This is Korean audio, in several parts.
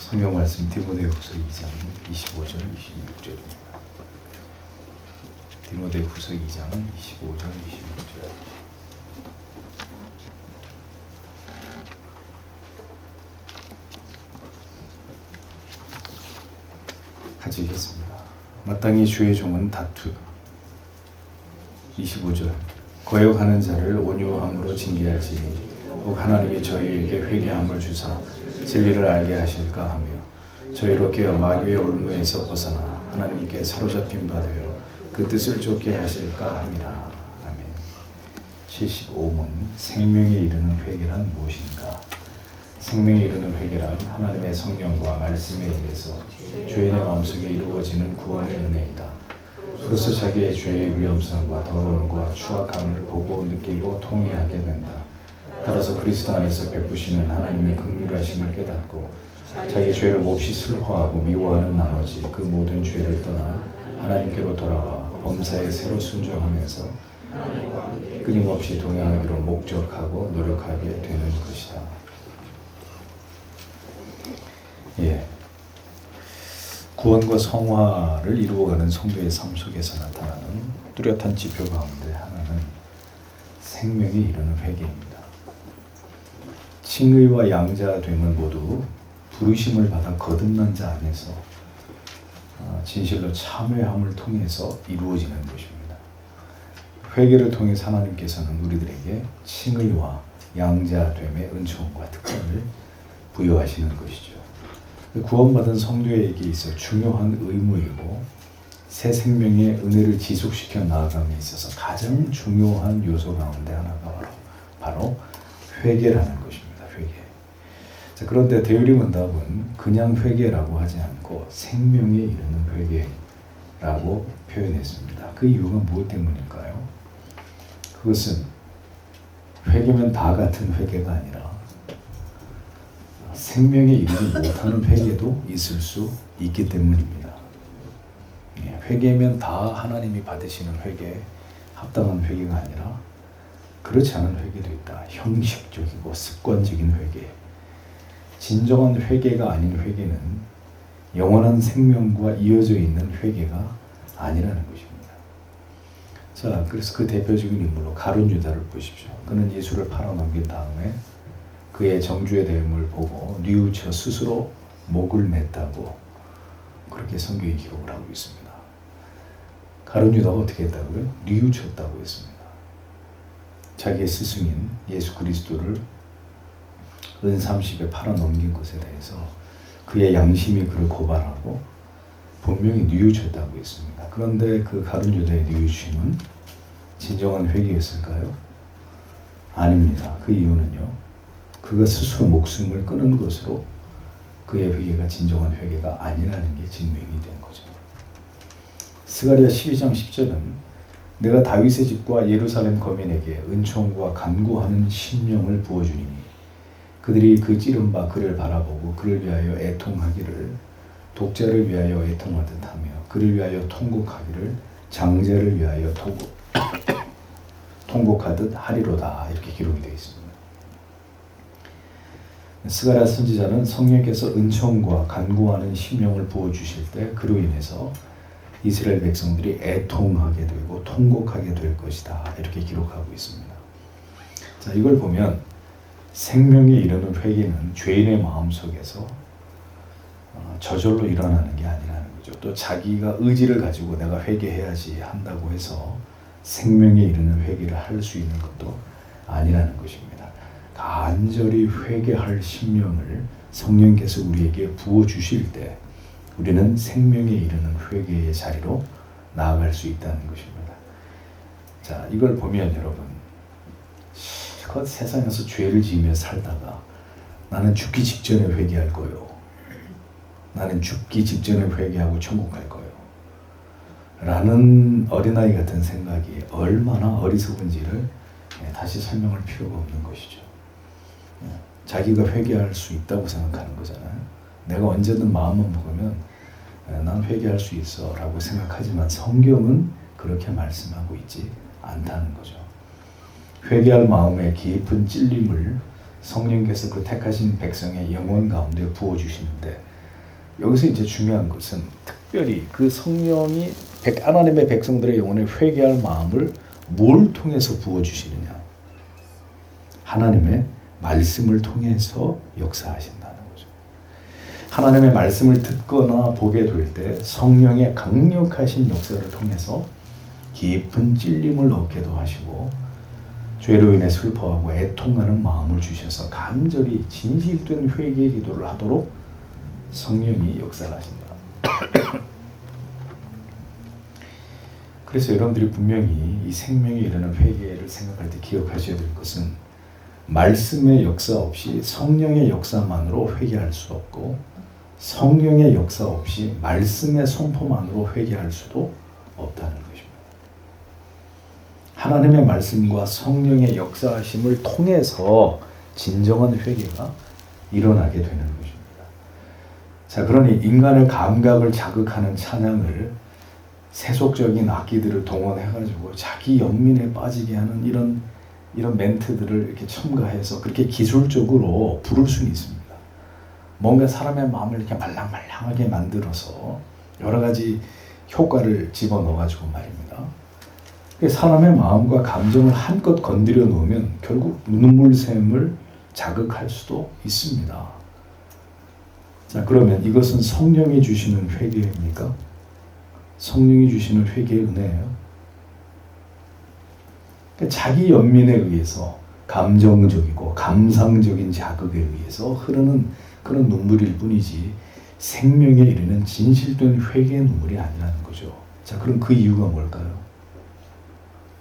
성경 말씀 디모데후서 2장 25절 26절입니다. 디모데후서 2장 25절 26절. 같이 읽겠습니다. 마땅히 주의 종은 다투. 25절. 거역하는 자를 온유함으로 징계할지니 혹 하나님이 저희에게 회개함을 주사 진리를 알게 하실까 하며 저희로 깨어 마귀의 올무에서 벗어나 하나님께 사로잡힌 바 되어 그 뜻을 쫓게 하실까 함이라. 아멘. 75문 생명에 이르는 회개란 무엇인가? 생명에 이르는 회개란 하나님의 성령과 말씀에 의해서 죄인의 마음속에 이루어지는 구원의 은혜이다. 그로써 자기의 죄의 위험성과 더러움과 추악함을 보고 느끼고 통회하게 된다. 따라서 그리스도 안에서 베푸시는 하나님의 긍휼하심을 깨닫고 자기 죄를 몹시 슬퍼하고 미워하는 나머지 그 모든 죄를 떠나 하나님께로 돌아와 범사에 새로 순종하면서 끊임없이 동행하기로 목적하고 노력하게 되는 것이다. 구원과 성화를 이루어가는 성도의 삶 속에서 나타나는 뚜렷한 지표 가운데 하나는 생명에 이르는 회개입니다. 칭의와 양자됨은 모두 부르심을 받아 거듭난 자 안에서 진실로 참회함을 통해서 이루어지는 것입니다. 회개를 통해서 하나님께서는 우리들에게 칭의와 양자됨의 은총과 특권을 부여하시는 것이죠. 구원받은 성도에게 있어 중요한 의무이고 새 생명의 은혜를 지속시켜 나아감에 있어서 가장 중요한 요소 가운데 하나가 바로 회개라는 것입니다. 회개. 자, 그런데 대유리문답은 그냥 회개라고 하지 않고 생명에 이르는 회개라고 표현했습니다. 그 이유가 무엇 때문일까요? 그것은 회개면 다 같은 회개가 아니라 생명에 이르지 못하는 회개도 있을 수 있기 때문입니다. 회개면 다 하나님이 받으시는 회개, 합당한 회개가 아니라 그렇지 않은 회개도 있다. 형식적이고 습관적인 회개. 진정한 회개가 아닌 회개는 영원한 생명과 이어져 있는 회개가 아니라는 것입니다. 자, 그래서 그 대표적인 인물로 가룟 유다를 보십시오. 그는 예수를 팔아넘긴 다음에 그의 정죄의 대응을 보고 뉘우쳐 스스로 목을 맸다고 그렇게 성경이 기록을 하고 있습니다. 가룟 유다가 어떻게 했다고요? 뉘우쳤다고 했습니다. 자기의 스승인 예수 그리스도를 은 30에 팔아넘긴 것에 대해서 그의 양심이 그를 고발하고 분명히 뉘우쳤다고 했습니다. 그런데 그 가룟 유다의 뉘우침은 진정한 회개였을까요? 아닙니다. 그 이유는요. 그가 스스로 목숨을 끊은 것으로 그의 회개가 진정한 회개가 아니라는 게 증명이 된 거죠. 스가랴 12장 10절은 내가 다윗의 집과 예루살렘 거민에게 은총과 간구하는 심령을 부어주리니 그들이 그 찌른 바 그를 바라보고 그를 위하여 애통하기를 독자를 위하여 애통하듯 하며 그를 위하여 통곡하기를 장자를 위하여 통곡하듯 하리로다. 이렇게 기록이 되어 있습니다. 스가랴 선지자는 성령께서 은총과 간구하는 심령을 부어주실 때 그로 인해서 이스라엘 백성들이 애통하게 되고 통곡하게 될 것이다. 이렇게 기록하고 있습니다. 자, 이걸 보면 생명에 이르는 회개는 죄인의 마음속에서 저절로 일어나는 게 아니라는 거죠. 또 자기가 의지를 가지고 내가 회개해야지 한다고 해서 생명에 이르는 회개를 할 수 있는 것도 아니라는 것입니다. 간절히 회개할 심령을 성령께서 우리에게 부어주실 때 우리는 생명에 이르는 회개의 자리로 나아갈 수 있다는 것입니다. 자, 이걸 보면 여러분 실컷 세상에서 죄를 지으며 살다가 나는 죽기 직전에 회개할 거요. 나는 죽기 직전에 회개하고 천국 갈 거요. 라는 어린아이 같은 생각이 얼마나 어리석은지를 다시 설명할 필요가 없는 것이죠. 자기가 회개할 수 있다고 생각하는 거잖아요. 내가 언제든 마음만 먹으면 난 회개할 수 있어 라고 생각하지만 성경은 그렇게 말씀하고 있지 않다는 거죠. 회개할 마음에 깊은 찔림을 성령께서 그 택하신 백성의 영혼 가운데 부어주시는데 여기서 이제 중요한 것은 특별히 그 성령이 하나님의 백성들의 영혼에 회개할 마음을 뭘 통해서 부어주시느냐? 하나님의 말씀을 통해서 역사하신다는 거죠. 하나님의 말씀을 듣거나 보게 될 때 성령의 강력하신 역사를 통해서 깊은 찔림을 얻게도 하시고 죄로 인해 슬퍼하고 애통하는 마음을 주셔서 간절히 진실된 회개 기도를 하도록 성령이 역사를 하신다. 그래서 여러분들이 분명히 이 생명에 이르는 회개를 생각할 때 기억하셔야 될 것은 말씀의 역사 없이 성령의 역사만으로 회개할 수 없고 성령의 역사 없이 말씀의 선포만으로 회개할 수도 없다는 것입니다. 하나님의 말씀과 성령의 역사하심을 통해서 진정한 회개가 일어나게 되는 것입니다. 자, 그러니 인간의 감각을 자극하는 찬양을 세속적인 악기들을 동원해가지고 자기 연민에 빠지게 하는 이런 멘트들을 이렇게 첨가해서 그렇게 기술적으로 부를 수는 있습니다. 뭔가 사람의 마음을 이렇게 말랑말랑하게 만들어서 여러 가지 효과를 집어넣어가지고 말입니다. 사람의 마음과 감정을 한껏 건드려 놓으면 결국 눈물샘을 자극할 수도 있습니다. 자, 그러면 이것은 성령이 주시는 회개입니까? 성령이 주시는 회개의 은혜예요. 자기 연민에 의해서 감정적이고 감상적인 자극에 의해서 흐르는 그런 눈물일 뿐이지 생명에 이르는 진실된 회개의 눈물이 아니라는 거죠. 자, 그럼 그 이유가 뭘까요?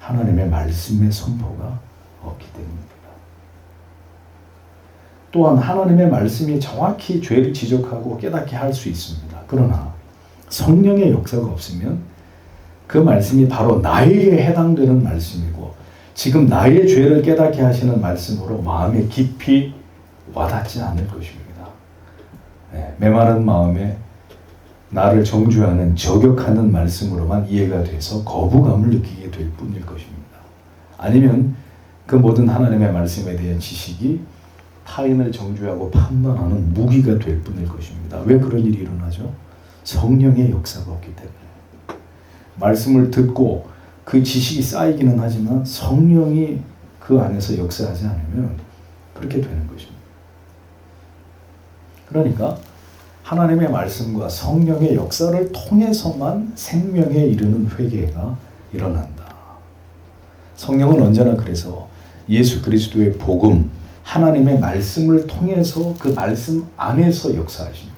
하나님의 말씀의 선포가 없기 때문입니다. 또한 하나님의 말씀이 정확히 죄를 지적하고 깨닫게 할 수 있습니다. 그러나 성령의 역사가 없으면 그 말씀이 바로 나에게 해당되는 말씀이고 지금 나의 죄를 깨닫게 하시는 말씀으로 마음에 깊이 와닿지 않을 것입니다. 메마른 마음에 나를 정죄하는 저격하는 말씀으로만 이해가 돼서 거부감을 느끼게 될 뿐일 것입니다. 아니면 그 모든 하나님의 말씀에 대한 지식이 타인을 정죄하고 판단하는 무기가 될 뿐일 것입니다. 왜 그런 일이 일어나죠? 성령의 역사가 없기 때문에. 말씀을 듣고 그 지식이 쌓이기는 하지만 성령이 그 안에서 역사하지 않으면 그렇게 되는 것입니다. 그러니까 하나님의 말씀과 성령의 역사를 통해서만 생명에 이르는 회개가 일어난다. 성령은 언제나 그래서 예수 그리스도의 복음, 하나님의 말씀을 통해서 그 말씀 안에서 역사하십니다.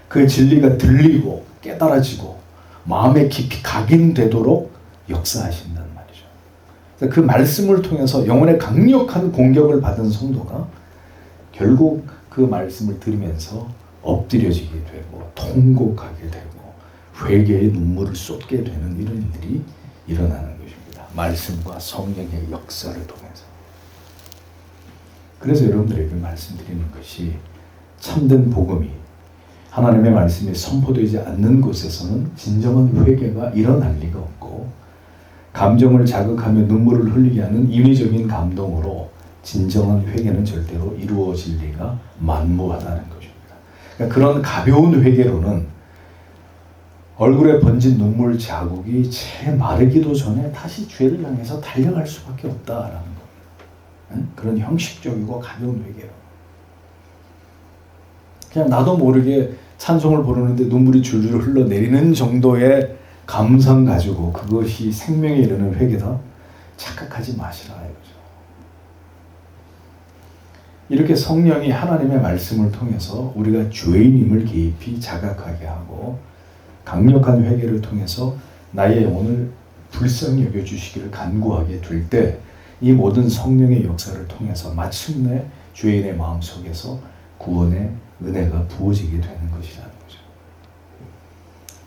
그 진리가 들리고 깨달아지고 마음에 깊이 각인되도록 역사하신다는 말이죠. 그 말씀을 통해서 영혼의 강력한 공격을 받은 성도가 결국 그 말씀을 들으면서 엎드려지게 되고 통곡하게 되고 회개의 눈물을 쏟게 되는 이런 일들이 일어나는 것입니다. 말씀과 성령의 역사를 통해서. 그래서 여러분들에게 말씀드리는 것이 참된 복음이 하나님의 말씀이 선포되지 않는 곳에서는 진정한 회개가 일어날 리가 없고 감정을 자극하며 눈물을 흘리게 하는 인위적인 감동으로 진정한 회개는 절대로 이루어질 리가 만무하다는 것입니다. 그러니까 그런 가벼운 회개로는 얼굴에 번진 눈물 자국이 채 마르기도 전에 다시 죄를 향해서 달려갈 수밖에 없다라는 겁니다. 그런 형식적이고 가벼운 회개로. 그냥 나도 모르게 찬송을 부르는데 눈물이 줄줄 흘러내리는 정도의 감상 가지고 그것이 생명에 이르는 회개다 착각하지 마시라 이거죠. 이렇게 성령이 하나님의 말씀을 통해서 우리가 죄인임을 깊이 자각하게 하고 강력한 회개를 통해서 나의 영혼을 불쌍히 여겨주시기를 간구하게 될 때 이 모든 성령의 역사를 통해서 마침내 죄인의 마음속에서 구원의 은혜가 부어지게 되는 것이라는 거죠.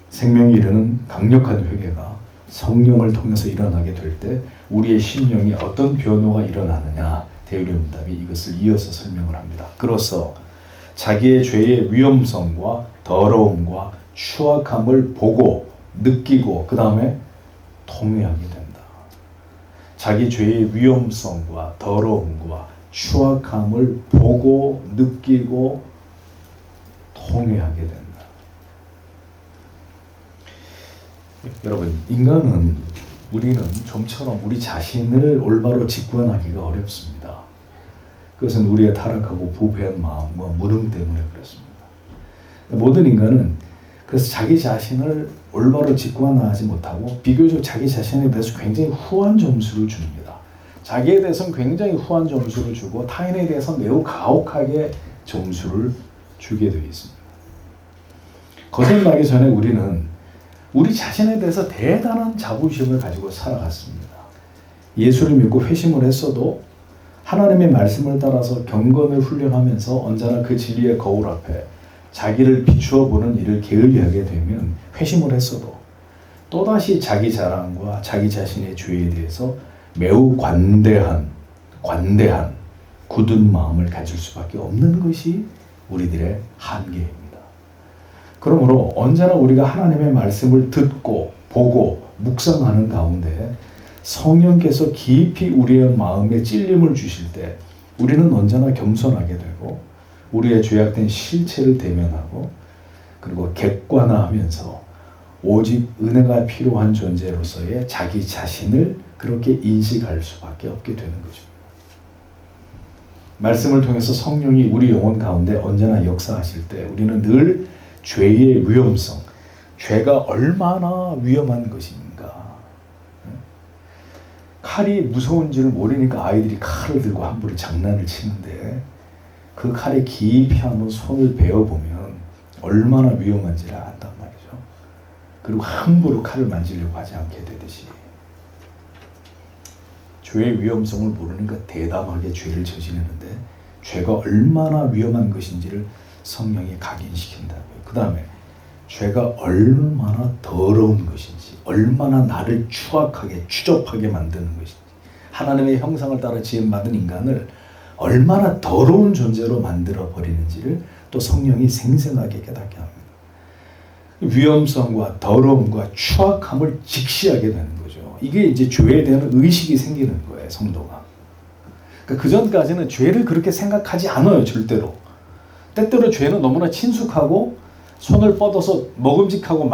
생명이 이르는 강력한 회개가 성령을 통해서 일어나게 될 때 우리의 심령이 어떤 변화가 일어나느냐 대의문답이 이것을 이어서 설명을 합니다. 그로써 자기의 죄의 위험성과 더러움과 추악함을 보고 느끼고 그 다음에 통회하게 된다. 자기 죄의 위험성과 더러움과 추악함을 보고 느끼고 통회하게 된다. 여러분, 우리는 좀처럼 우리 자신을 올바로 직관하기가 어렵습니다. 그것은 우리의 타락하고 부패한 마음과 무능 때문에 그렇습니다. 모든 인간은 그래서 자기 자신을 올바로 직관하지 못하고 비교적 자기 자신에 대해서 굉장히 후한 점수를 줍니다. 자기에 대해서는 굉장히 후한 점수를 주고 타인에 대해서 매우 가혹하게 점수를 주게 되어 있습니다. 거듭나기 전에 우리는 우리 자신에 대해서 대단한 자부심을 가지고 살아갔습니다. 예수를 믿고 회심을 했어도 하나님의 말씀을 따라서 경건을 훈련하면서 언제나 그 진리의 거울 앞에 자기를 비추어 보는 일을 게을리하게 되면 회심을 했어도 또다시 자기 자랑과 자기 자신의 죄에 대해서 매우 관대한 굳은 마음을 가질 수밖에 없는 것이 우리들의 한계입니다. 그러므로 언제나 우리가 하나님의 말씀을 듣고 보고 묵상하는 가운데 성령께서 깊이 우리의 마음에 찔림을 주실 때 우리는 언제나 겸손하게 되고 우리의 죄악된 실체를 대면하고 그리고 객관화하면서 오직 은혜가 필요한 존재로서의 자기 자신을 그렇게 인식할 수밖에 없게 되는 것입니다. 말씀을 통해서 성령이 우리 영혼 가운데 언제나 역사하실 때 우리는 늘 죄의 위험성, 죄가 얼마나 위험한 것인가. 칼이 무서운 줄을 모르니까 아이들이 칼을 들고 함부로 장난을 치는데 그 칼에 깊이 한번 손을 베어보면 얼마나 위험한지를 안단 말이죠. 그리고 함부로 칼을 만지려고 하지 않게 되듯이 죄의 위험성을 모르니까 대담하게 죄를 저지르는데 죄가 얼마나 위험한 것인지를 성령이 각인시킨다고요. 그 다음에 죄가 얼마나 더러운 것인지, 얼마나 나를 추악하게, 추접하게 만드는 것인지, 하나님의 형상을 따라 지음받은 인간을 얼마나 더러운 존재로 만들어 버리는지를 또 성령이 생생하게 깨닫게 합니다. 위험성과 더러움과 추악함을 직시하게 되는 거죠. 이게 이제 죄에 대한 의식이 생기는 거예요, 성도가. 그러니까 그 전까지는 죄를 그렇게 생각하지 않아요, 절대로. 때때로 죄는 너무나 친숙하고 손을 뻗어서 먹음직하고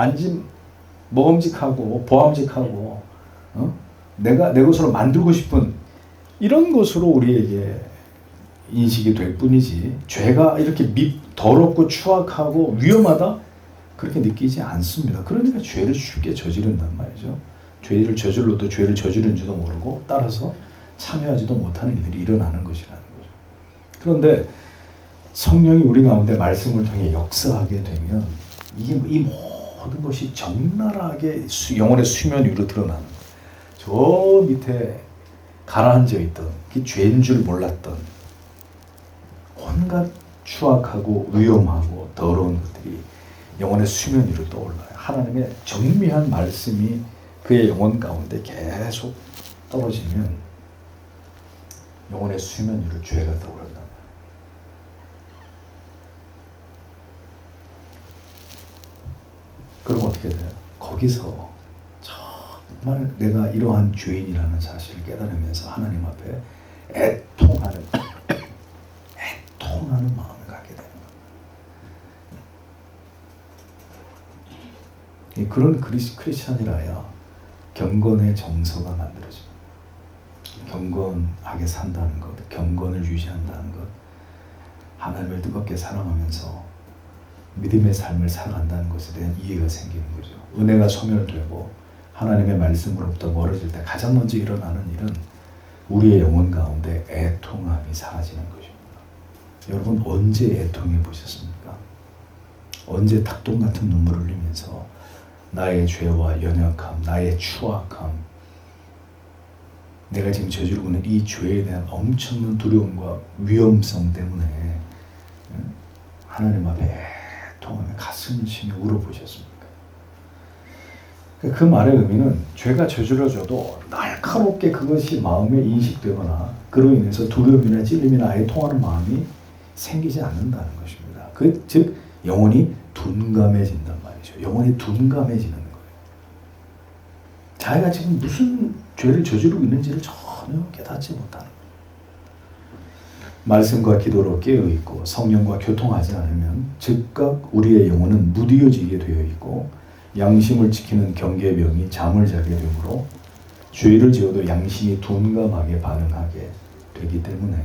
먹음직하고 보암직하고 내가 내 것으로 만들고 싶은 이런 것으로 우리에게 인식이 될 뿐이지 죄가 이렇게 더럽고 추악하고 위험하다 그렇게 느끼지 않습니다. 그러니까 죄를 쉽게 저지른단 말이죠. 죄를 저질러도 죄를 저지른지도 모르고 따라서 참여하지도 못하는 일들이 일어나는 것이라는 거죠. 그런데 성령이 우리 가운데 말씀을 통해 역사하게 되면 이 모든 것이 적나라하게 영혼의 수면 위로 드러나는 거예요. 저 밑에 가라앉아 있던 그 죄인 줄 몰랐던 온갖 추악하고 위험하고 더러운 것들이 영혼의 수면 위로 떠올라요. 하나님의 정밀한 말씀이 그의 영혼 가운데 계속 떨어지면 영혼의 수면 위로 죄가 떠오른다. 그럼 어떻게 돼요? 거기서 정말 내가 이러한 죄인이라는 사실을 깨달으면서 하나님 앞에 애통하는 마음을 갖게 되는 거예요. 그런 크리스찬이라야 경건의 정서가 만들어집니다. 경건하게 산다는 것, 경건을 유지한다는 것, 하나님을 뜨겁게 사랑하면서 믿음의 삶을 살아간다는 것에 대한 이해가 생기는 거죠. 은혜가 소멸되고 하나님의 말씀으로부터 멀어질 때 가장 먼저 일어나는 일은 우리의 영혼 가운데 애통함이 사라지는 것입니다. 여러분 언제 애통해 보셨습니까? 언제 닭똥 같은 눈물을 흘리면서 나의 죄와 연약함, 나의 추악함, 내가 지금 저지르고 있는 이 죄에 대한 엄청난 두려움과 위험성 때문에 하나님 앞에 애통하며 가슴을 치며 울어보셨습니까? 그 말의 의미는 죄가 저질러져도 날카롭게 그것이 마음에 인식되거나 그로 인해서 두려움이나 찔림이나 애통하는 마음이 생기지 않는다는 것입니다. 즉 영혼이 둔감해진단 말이죠. 영혼이 둔감해지는 거예요. 자기가 지금 무슨 죄를 저지르고 있는지를 전혀 깨닫지 못하는 거예요. 말씀과 기도로 깨어있고 성령과 교통하지 않으면 즉각 우리의 영혼은 무디어지게 되어 있고 양심을 지키는 경계병이 잠을 자게 되므로 죄를 지어도 양심이 둔감하게 반응하게 되기 때문에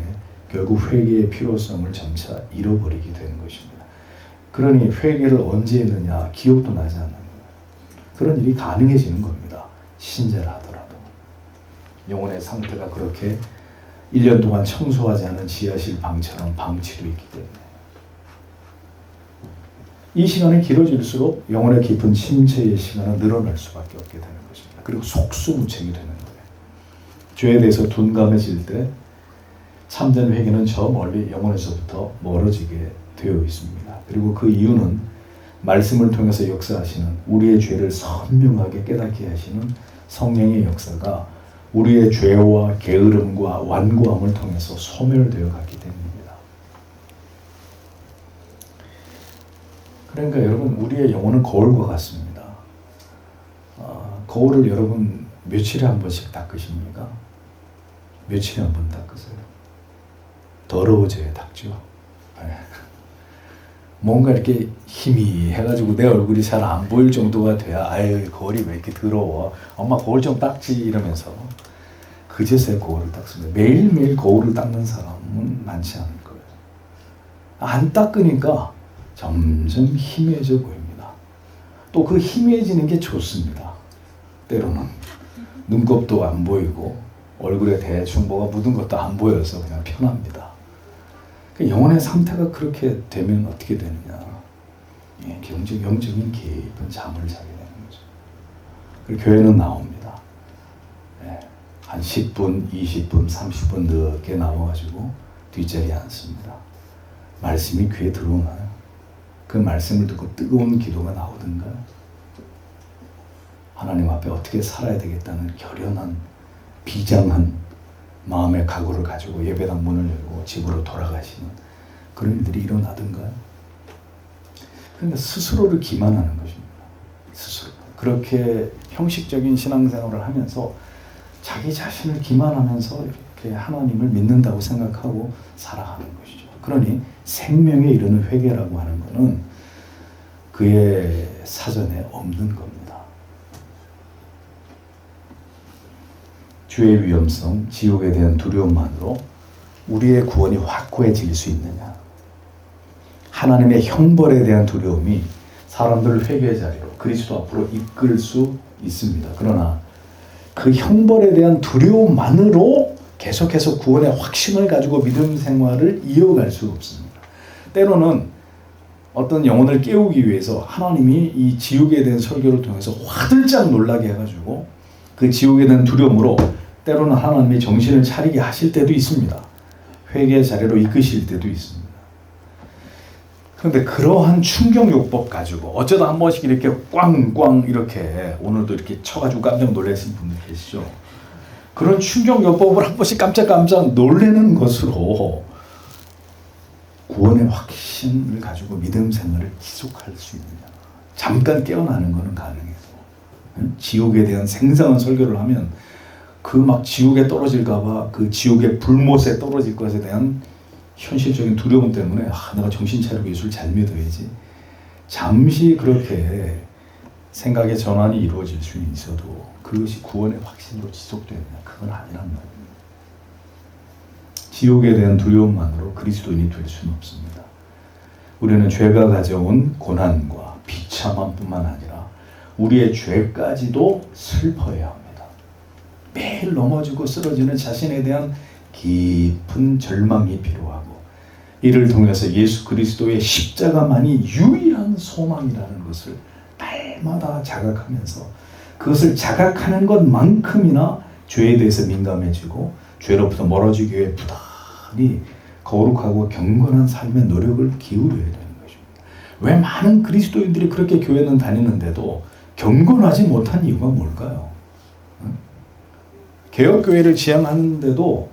결국 회개의 필요성을 점차 잃어버리게 되는 것입니다. 그러니 회개를 언제 했느냐 기억도 나지 않는 거예요. 그런 일이 가능해지는 겁니다. 신자라 하더라도. 영혼의 상태가 그렇게 1년 동안 청소하지 않은 지하실 방처럼 방치도 있기 때문에 이 시간이 길어질수록 영혼의 깊은 침체의 시간은 늘어날 수밖에 없게 되는 것입니다. 그리고 속수무책이 되는 거예요. 죄에 대해서 둔감해질 때 참된 회개는 저 멀리 영혼에서부터 멀어지게 되어 있습니다. 그리고 그 이유는 말씀을 통해서 역사하시는 우리의 죄를 선명하게 깨닫게 하시는 성령의 역사가 우리의 죄와 게으름과 완고함을 통해서 소멸되어 갔기 때문입니다. 그러니까 여러분 우리의 영혼은 거울과 같습니다. 거울을 여러분 며칠에 한 번씩 닦으십니까? 며칠에 한 번 닦으세요? 더러워져야 닦죠. 뭔가 이렇게 힘이 해가지고 내 얼굴이 잘 안 보일 정도가 돼야 아유 거울이 왜 이렇게 더러워 엄마 거울 좀 닦지 이러면서 그제서야 거울을 닦습니다. 매일매일 거울을 닦는 사람은 많지 않을 거예요. 안 닦으니까 점점 희미해져 보입니다. 또 그 희미해지는 게 좋습니다. 때로는 눈곱도 안 보이고 얼굴에 대충 뭐가 묻은 것도 안 보여서 그냥 편합니다. 영혼의 상태가 그렇게 되면 어떻게 되느냐. 영적인 깊은 잠을 자게 되는 거죠. 그리고 교회는 나옵니다. 한 10분, 20분, 30분 늦게 나와가지고 뒷자리에 앉습니다. 말씀이 귀에 들어오나요? 그 말씀을 듣고 뜨거운 기도가 나오던가요? 하나님 앞에 어떻게 살아야 되겠다는 결연한 비장한 마음의 각오를 가지고 예배당 문을 열고 집으로 돌아가시는 그런 일들이 일어나던가요? 그러니까 스스로를 기만하는 것입니다. 스스로. 그렇게 형식적인 신앙생활을 하면서 자기 자신을 기만하면서 이렇게 하나님을 믿는다고 생각하고 살아가는 것이죠. 그러니 생명에 이르는 회개라고 하는 것은 그의 사전에 없는 겁니다. 죄의 위험성, 지옥에 대한 두려움만으로 우리의 구원이 확고해질 수 있느냐? 하나님의 형벌에 대한 두려움이 사람들을 회개의 자리로 그리스도 앞으로 이끌 수 있습니다. 그러나 그 형벌에 대한 두려움만으로 계속해서 구원의 확신을 가지고 믿음 생활을 이어갈 수 없습니다. 때로는 어떤 영혼을 깨우기 위해서 하나님이 이 지옥에 대한 설교를 통해서 화들짝 놀라게 해가지고 그 지옥에 대한 두려움으로 때로는 하나님이 정신을 차리게 하실 때도 있습니다. 회개의 자리로 이끄실 때도 있습니다. 그런데 그러한 충격요법 가지고 어쩌다 한 번씩 이렇게 꽝꽝 이렇게 오늘도 이렇게 쳐가지고 깜짝 놀라신 분들 계시죠? 그런 충격요법을 한 번씩 깜짝 놀라는 것으로 구원의 확신을 가지고 믿음 생활을 지속할 수 있느냐. 잠깐 깨어나는 것은 가능해서 지옥에 대한 생생한 설교를 하면 그 막 지옥에 떨어질까봐 그 지옥의 불못에 떨어질 것에 대한 현실적인 두려움 때문에 내가 정신 차리고 예수를 잘 믿어야지. 잠시 그렇게 생각의 전환이 이루어질 수는 있어도 그것이 구원의 확신으로 지속되느냐 그건 아니란 말입니다. 지옥에 대한 두려움만으로 그리스도인이 될 수는 없습니다. 우리는 죄가 가져온 고난과 비참함뿐만 아니라 우리의 죄까지도 슬퍼해야 합니다. 매일 넘어지고 쓰러지는 자신에 대한 깊은 절망이 필요하고 이를 통해서 예수 그리스도의 십자가만이 유일한 소망이라는 것을 날마다 자각하면서 그것을 자각하는 것만큼이나 죄에 대해서 민감해지고 죄로부터 멀어지기 위해 부단히 거룩하고 경건한 삶의 노력을 기울여야 되는 것입니다. 왜 많은 그리스도인들이 그렇게 교회는 다니는데도 경건하지 못한 이유가 뭘까요? 개혁교회를 지향하는데도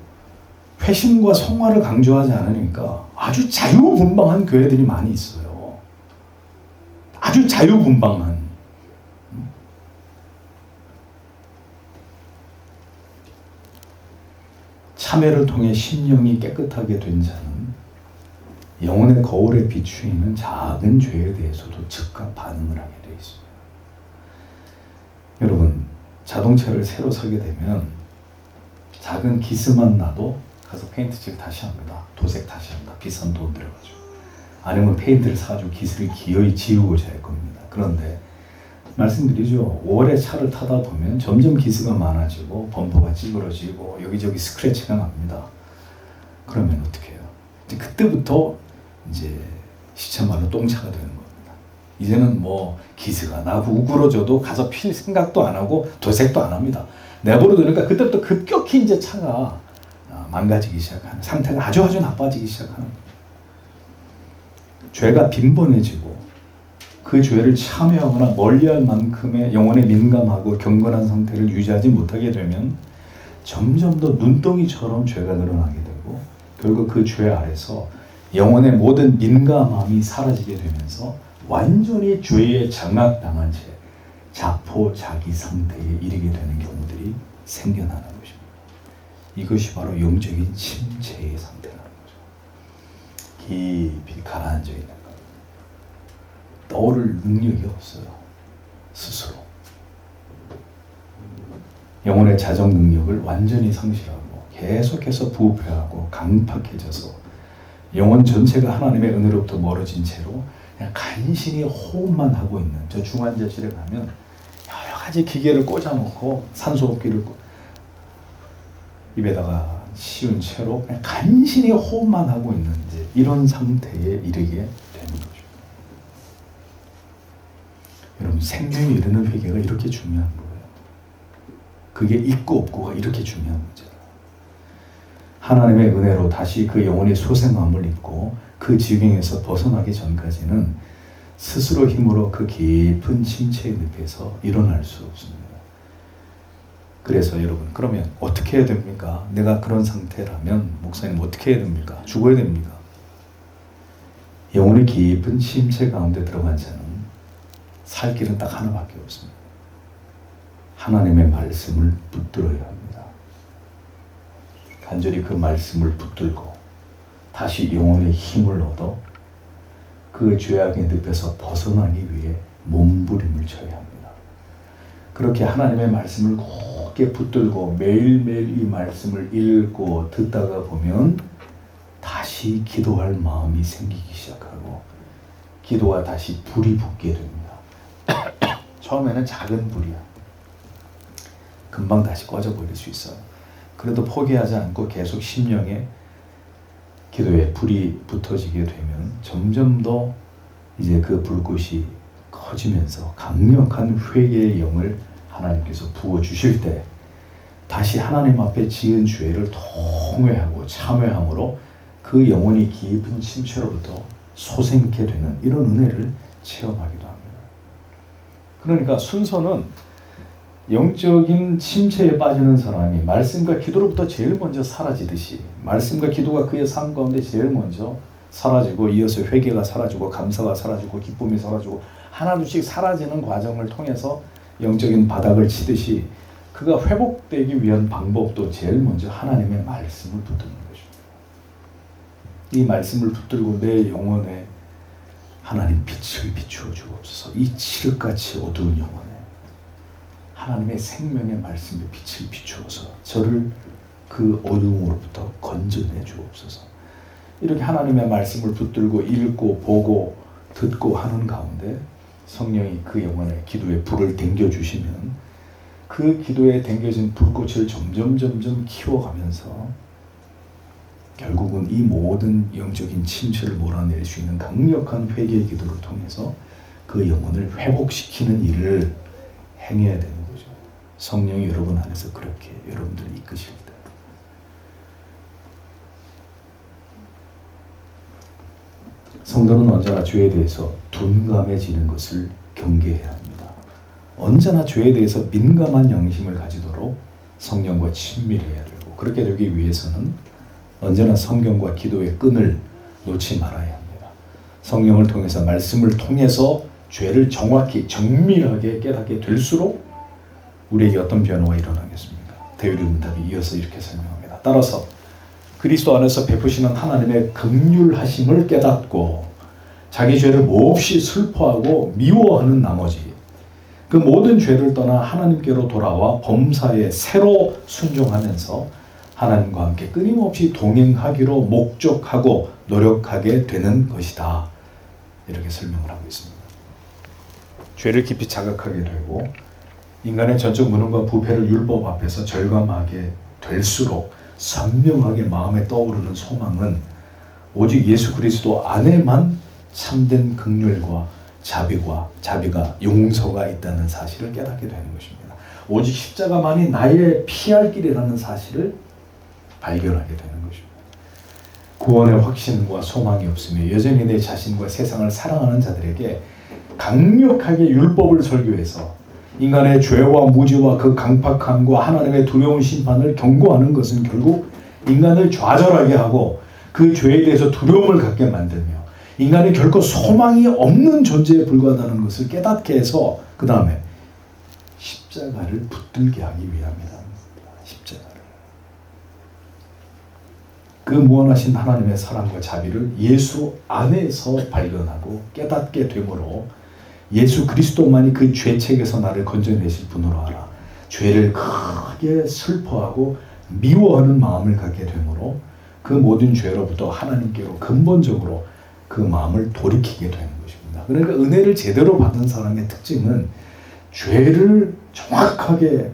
회심과 성화를 강조하지 않으니까 아주 자유분방한 교회들이 많이 있어요. 아주 자유분방한. 참회를 통해 심령이 깨끗하게 된 자는 영혼의 거울에 비추이는 작은 죄에 대해서도 즉각 반응을 하게 되어 있습니다. 여러분, 자동차를 새로 사게 되면 작은 기스만 나도 가서 페인트칠 다시 합니다. 도색 다시 합니다. 비싼 돈 들여가지고. 아니면 페인트를 사가지고 기스를 기어이 지우고자 할 겁니다. 그런데 말씀드리죠. 오래 차를 타다 보면 점점 기스가 많아지고 범퍼가 찌그러지고 여기저기 스크래치가 납니다. 그러면 어떻게 해요? 이제 그때부터 이제 시체말로 똥차가 되는 겁니다. 이제는 뭐 기스가 나고 우그러져도 가서 필 생각도 안 하고 도색도 안 합니다. 내버려두니까 그때부터 급격히 이제 차가 망가지기 시작하는, 상태가 아주 나빠지기 시작하는 거예요. 죄가 빈번해지고 그 죄를 참여하거나 멀리할 만큼의 영혼에 민감하고 경건한 상태를 유지하지 못하게 되면 점점 더 눈덩이처럼 죄가 늘어나게 되고 결국 그 죄 아래서 영혼의 모든 민감함이 사라지게 되면서 완전히 죄에 장악당한 채 자포자기 상태에 이르게 되는 경우들이 생겨나는 것입니다. 이것이 바로 영적인 침체의 상태라는 거죠. 깊이 가라앉아 있는 것. 떠오를 능력이 없어요. 스스로. 영혼의 자정 능력을 완전히 상실하고 계속해서 부패하고 강팍해져서 영혼 전체가 하나님의 은혜로부터 멀어진 채로 그냥 간신히 호흡만 하고 있는, 저 중환자실에 가면 여러 가지 기계를 꽂아놓고 산소호흡기를 입에다가 씌운 채로 그냥 간신히 호흡만 하고 있는 이제 이런 상태에 이르게 되는 거죠. 여러분, 생명이 이르는 회개가 이렇게 중요한 거예요. 그게 있고 없고가 이렇게 중요한 거죠. 하나님의 은혜로 다시 그 영혼의 소생함을 입고 그 지경에서 벗어나기 전까지는 스스로 힘으로 그 깊은 침체의 늪에서 일어날 수 없습니다. 그래서 여러분, 그러면 어떻게 해야 됩니까? 내가 그런 상태라면 목사님 어떻게 해야 됩니까? 죽어야 됩니까? 영혼의 깊은 침체 가운데 들어간 자는 살 길은 딱 하나밖에 없습니다. 하나님의 말씀을 붙들어야 합니다. 간절히 그 말씀을 붙들고 다시 영혼의 힘을 얻어 그 죄악의 늪에서 벗어나기 위해 몸부림을 쳐야 합니다. 그렇게 하나님의 말씀을 굳게 붙들고 매일매일 이 말씀을 읽고 듣다가 보면 다시 기도할 마음이 생기기 시작하고 기도가 다시 불이 붙게 됩니다. 처음에는 작은 불이야. 금방 다시 꺼져버릴 수 있어요. 그래도 포기하지 않고 계속 심령에 기도에 불이 붙어지게 되면 점점 더 이제 그 불꽃이 커지면서 강력한 회개의 영을 하나님께서 부어주실 때 다시 하나님 앞에 지은 죄를 통회하고 참회함으로 그 영혼이 깊은 침체로부터 소생케 되는 이런 은혜를 체험하기도 합니다. 그러니까 순서는 영적인 침체에 빠지는 사람이 말씀과 기도로부터 제일 먼저 사라지듯이 말씀과 기도가 그의 삶 가운데 제일 먼저 사라지고 이어서 회개가 사라지고 감사가 사라지고 기쁨이 사라지고 하나둘씩 사라지는 과정을 통해서 영적인 바닥을 치듯이 그가 회복되기 위한 방법도 제일 먼저 하나님의 말씀을 붙드는 것입니다. 이 말씀을 붙들고 내 영혼에 하나님 빛을 비추어 주옵소서. 이 칠흑같이 어두운 영혼에 하나님의 생명의 말씀의 빛을 비추어서 저를 그 어두움으로부터 건져내 주옵소서. 이렇게 하나님의 말씀을 붙들고 읽고 보고 듣고 하는 가운데 성령이 그 영혼의 기도에 불을 댕겨주시면 그 기도에 댕겨진 불꽃을 점점 키워가면서 결국은 이 모든 영적인 침체를 몰아낼 수 있는 강력한 회개의 기도를 통해서 그 영혼을 회복시키는 일을 행해야 되는 거죠. 성령이 여러분 안에서 그렇게 여러분들을 이끄실 때 성도는 언제나 죄에 대해서 둔감해지는 것을 경계해야 합니다. 언제나 죄에 대해서 민감한 영심을 가지도록 성령과 친밀해야 되고 그렇게 되기 위해서는 언제나 성경과 기도의 끈을 놓지 말아야 합니다. 성령을 통해서 말씀을 통해서 죄를 정확히 정밀하게 깨닫게 될수록 우리에게 어떤 변화가 일어나겠습니까? 대유리문답이 이어서 이렇게 설명합니다. 따라서 그리스도 안에서 베푸시는 하나님의 긍휼하심을 깨닫고 자기 죄를 몹시 슬퍼하고 미워하는 나머지 그 모든 죄를 떠나 하나님께로 돌아와 범사에 새로 순종하면서 하나님과 함께 끊임없이 동행하기로 목적하고 노력하게 되는 것이다. 이렇게 설명을 하고 있습니다. 죄를 깊이 자각하게 되고 인간의 전적 무능과 부패를 율법 앞에서 절감하게 될수록 선명하게 마음에 떠오르는 소망은 오직 예수 그리스도 안에만 참된 긍휼과 자비가 용서가 있다는 사실을 깨닫게 되는 것입니다. 오직 십자가만이 나의 피할 길이라는 사실을 발견하게 되는 것입니다. 구원의 확신과 소망이 없으며 여전히 내 자신과 세상을 사랑하는 자들에게 강력하게 율법을 설교해서 인간의 죄와 무지와 그 강팍함과 하나님의 두려운 심판을 경고하는 것은 결국 인간을 좌절하게 하고 그 죄에 대해서 두려움을 갖게 만들며 인간이 결코 소망이 없는 존재에 불과하다는 것을 깨닫게 해서 그 다음에 십자가를 붙들게 하기 위함이다. 십자가를. 그 무한하신 하나님의 사랑과 자비를 예수 안에서 발견하고 깨닫게 되므로 예수 그리스도만이 그 죄책에서 나를 건져내실 분으로 알아 죄를 크게 슬퍼하고 미워하는 마음을 갖게 되므로 그 모든 죄로부터 하나님께로 근본적으로 그 마음을 돌이키게 되는 것입니다. 그러니까 은혜를 제대로 받은 사람의 특징은 죄를 정확하게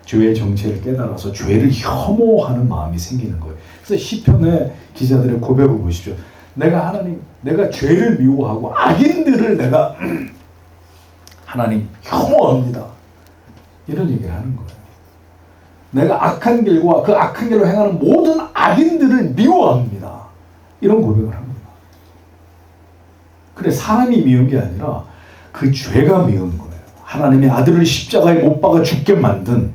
죄의 정체를 깨달아서 죄를 혐오하는 마음이 생기는 거예요. 그래서 시편의 기자들의 고백을 보십시오. 내가 죄를 미워하고 악인들을 내가 하나님 혐오합니다. 이런 얘기를 하는 거예요. 내가 악한 길과 그 악한 길로 행하는 모든 악인들을 미워합니다. 이런 고백을 합니다. 그래 사람이 미운 게 아니라 그 죄가 미운 거예요. 하나님의 아들을 십자가에 못 박아 죽게 만든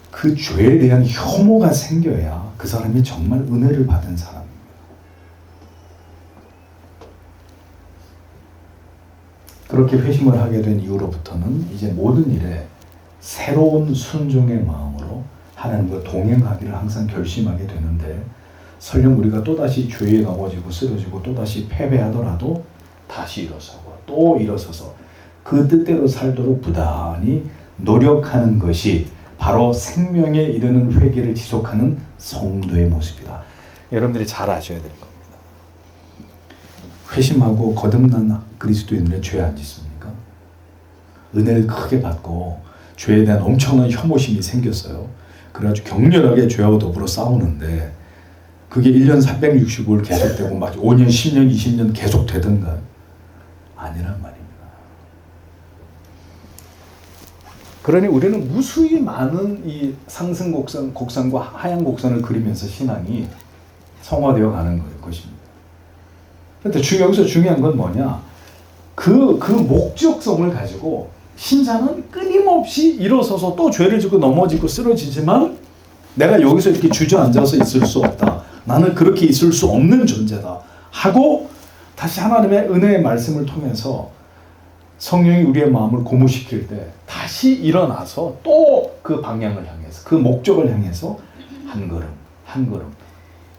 그 죄에 대한 혐오가 생겨야 그 사람이 정말 은혜를 받은 사람입니다. 그렇게 회심을 하게 된 이후로부터는 이제 모든 일에 새로운 순종의 마음으로 하나님과 동행하기를 항상 결심하게 되는데 설령 우리가 또다시 죄에 넘어지고 쓰러지고 또다시 패배하더라도 다시 일어서고 또 일어서서 그 뜻대로 살도록 부단히 노력하는 것이 바로 생명에 이르는 회개를 지속하는 성도의 모습이다. 여러분들이 잘 아셔야 될 겁니다. 회심하고 거듭난 그리스도인들은 죄 안 짓습니까? 은혜를 크게 받고 죄에 대한 엄청난 혐오심이 생겼어요. 그래가지고 격렬하게 죄하고 더불어 싸우는데 그게 1년 365일 계속되고 막 5년, 10년, 20년 계속되던가 아니란 말입니다. 그러니 우리는 무수히 많은 이 상승 곡선과 하향 곡선을 그리면서 신앙이 성화되어 가는 것입니다. 그런데 여기서 중요한 건 뭐냐? 그 목적성을 가지고 신자는 끊임없이 일어서서 또 죄를 짓고 넘어지고 쓰러지지만 내가 여기서 이렇게 주저앉아서 있을 수 없다. 나는 그렇게 있을 수 없는 존재다. 하고 다시 하나님의 은혜의 말씀을 통해서 성령이 우리의 마음을 고무시킬 때 다시 일어나서 또 그 방향을 향해서 그 목적을 향해서 한 걸음 한 걸음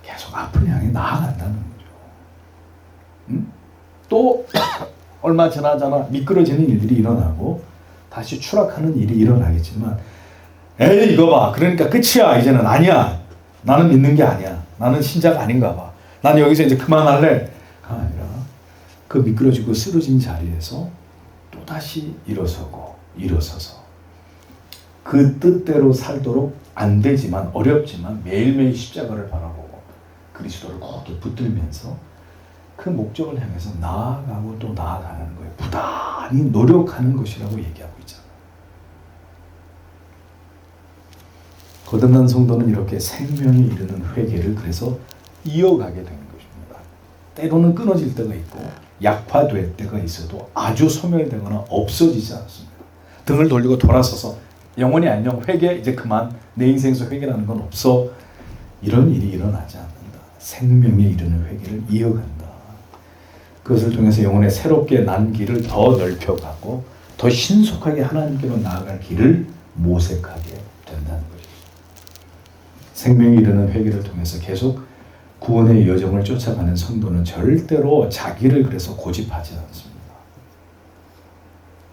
계속 앞을 향해 나아간다는 거죠. 응? 또 얼마 지나잖아 미끄러지는 일들이 일어나고 다시 추락하는 일이 일어나겠지만 에이 이거 봐 그러니까 끝이야 이제는 아니야 나는 믿는 게 아니야 나는 신자가 아닌가 봐 난 여기서 이제 그만할래 가 아니라 그 미끄러지고 쓰러진 자리에서 또다시 일어서서 그 뜻대로 살도록 안 되지만 어렵지만 매일매일 십자가를 바라보고 그리스도를 굳게 붙들면서 그 목적을 향해서 나아가고 또 나아가는 거예요. 부단히 노력하는 것이라고 얘기하고 있잖아요. 거듭난 성도는 이렇게 생명에 이르는 회개를 그래서 이어가게 되는 것입니다. 때로는 끊어질 때가 있고 약화될 때가 있어도 아주 소멸되거나 없어지지 않습니다. 등을 돌리고 돌아서서 영원히 안녕 회개 이제 그만 내 인생에서 회개라는 건 없어 이런 일이 일어나지 않는다. 생명에 이르는 회개를 이어간다. 그것을 통해서 영혼의 새롭게 난 길을 더 넓혀가고 더 신속하게 하나님께로 나아갈 길을 모색하게 된다는 것입니다. 생명에 이르는 회개를 통해서 계속 구원의 여정을 쫓아가는 성도는 절대로 자기를 그래서 고집하지 않습니다.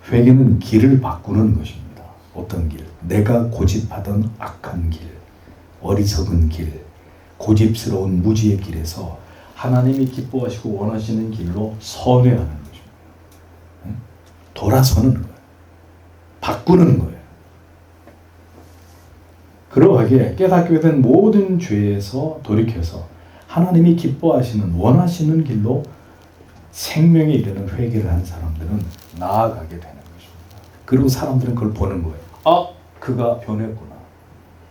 회개는 길을 바꾸는 것입니다. 어떤 길? 내가 고집하던 악한 길, 어리석은 길, 고집스러운 무지의 길에서 하나님이 기뻐하시고 원하시는 길로 선회하는 것입니다. 돌아서는 거예요. 바꾸는 거예요. 그러하게 깨닫게 된 모든 죄에서 돌이켜서 하나님이 기뻐하시는 원하시는 길로 생명에 이르는 회개를 한 사람들은 나아가게 되는 것입니다. 그리고 사람들은 그걸 보는 거예요. 아, 그가 변했구나.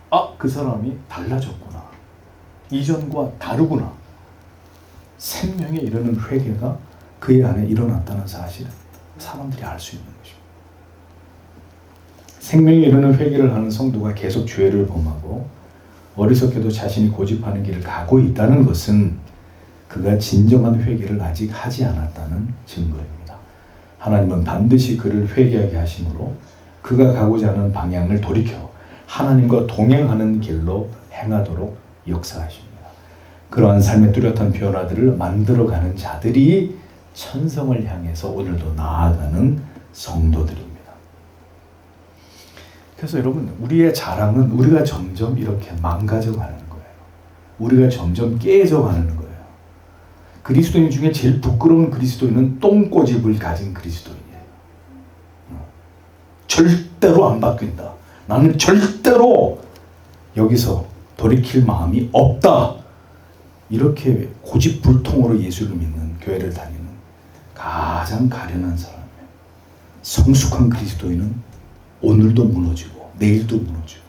아, 그 사람이 달라졌구나. 이전과 다르구나. 생명에 이르는 회개가 그의 안에 일어났다는 사실을 사람들이 알 수 있는 것입니다. 생명에 이르는 회개를 하는 성도가 계속 죄를 범하고 어리석게도 자신이 고집하는 길을 가고 있다는 것은 그가 진정한 회개를 아직 하지 않았다는 증거입니다. 하나님은 반드시 그를 회개하게 하심으로 그가 가고자 하는 방향을 돌이켜 하나님과 동행하는 길로 행하도록 역사하십니다. 그러한 삶의 뚜렷한 변화들을 만들어가는 자들이 천성을 향해서 오늘도 나아가는 성도들입니다. 그래서 여러분, 우리의 자랑은 우리가 점점 이렇게 망가져가는 거예요. 우리가 점점 깨져가는 거예요. 그리스도인 중에 제일 부끄러운 그리스도인은 똥꼬집을 가진 그리스도인이에요. 절대로 안 바뀐다. 나는 절대로 여기서 돌이킬 마음이 없다. 이렇게 고집불통으로 예수를 믿는 교회를 다니는 가장 가련한 사람이에요. 성숙한 그리스도인은 오늘도 무너지고 내일도 무너지고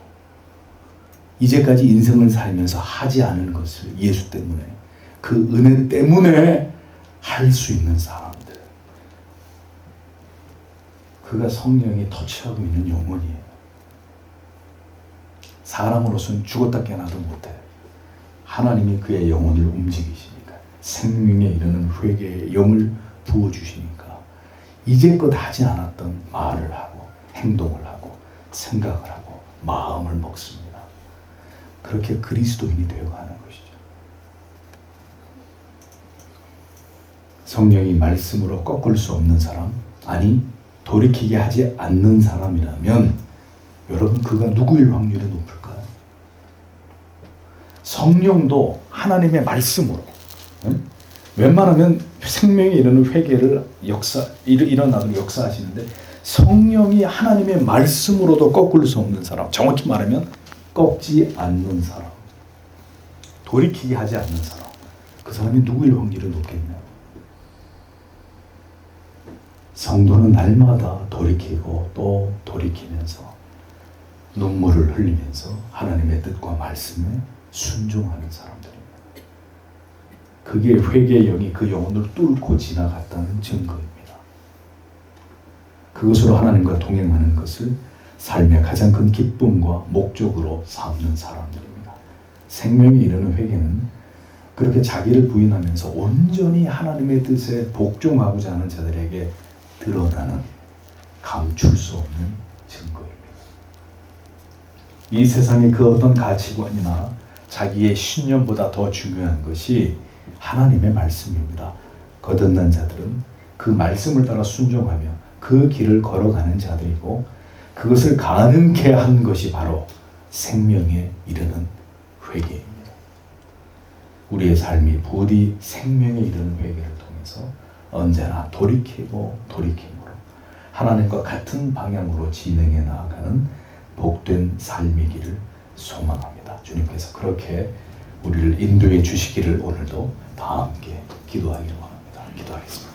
이제까지 인생을 살면서 하지 않은 것을 예수 때문에 그 은혜 때문에 할 수 있는 사람들, 그가 성령이 터치하고 있는 영혼이에요. 사람으로서는 죽었다 깨나도 못해. 하나님이 그의 영혼을 움직이시니까, 생명에 이르는 회개의 영을 부어주시니까 이제껏 하지 않았던 말을 하고 행동을 하고 생각을 하고 마음을 먹습니다. 그렇게 그리스도인이 되어가는 것이죠. 성령이 말씀으로 꺾을 수 없는 사람, 아니 돌이키게 하지 않는 사람이라면 여러분, 그가 누구일 확률이 높을까요? 성령도 하나님의 말씀으로, 웬만하면 생명에 이르는 회개를 일어나도록 역사하시는데, 성령이 하나님의 말씀으로도 꺾을 수 없는 사람, 정확히 말하면 꺾지 않는 사람, 돌이키게 하지 않는 사람, 그 사람이 누구일 확률이 높겠냐? 성도는 날마다 돌이키고 또 돌이키면서 눈물을 흘리면서 하나님의 뜻과 말씀에 순종하는 사람들입니다. 그게 회개의 영이 그 영혼을 뚫고 지나갔다는 증거입니다. 그것으로 하나님과 동행하는 것을 삶의 가장 큰 기쁨과 목적으로 삼는 사람들입니다. 생명에 이르는 회개는 그렇게 자기를 부인하면서 온전히 하나님의 뜻에 복종하고자 하는 자들에게 드러나는 감출 수 없는 증거입니다. 이 세상의 그 어떤 가치관이나 자기의 신념보다 더 중요한 것이 하나님의 말씀입니다. 거듭난 자들은 그 말씀을 따라 순종하며 그 길을 걸어가는 자들이고, 그것을 가능케 한 것이 바로 생명에 이르는 회개입니다. 우리의 삶이 부디 생명에 이르는 회개를 통해서 언제나 돌이키고 돌이킴으로 하나님과 같은 방향으로 진행해 나아가는 복된 삶이기를 소망합니다. 주님께서 그렇게 우리를 인도해 주시기를 오늘도 다 함께 기도하기를 원합니다. 기도하겠습니다.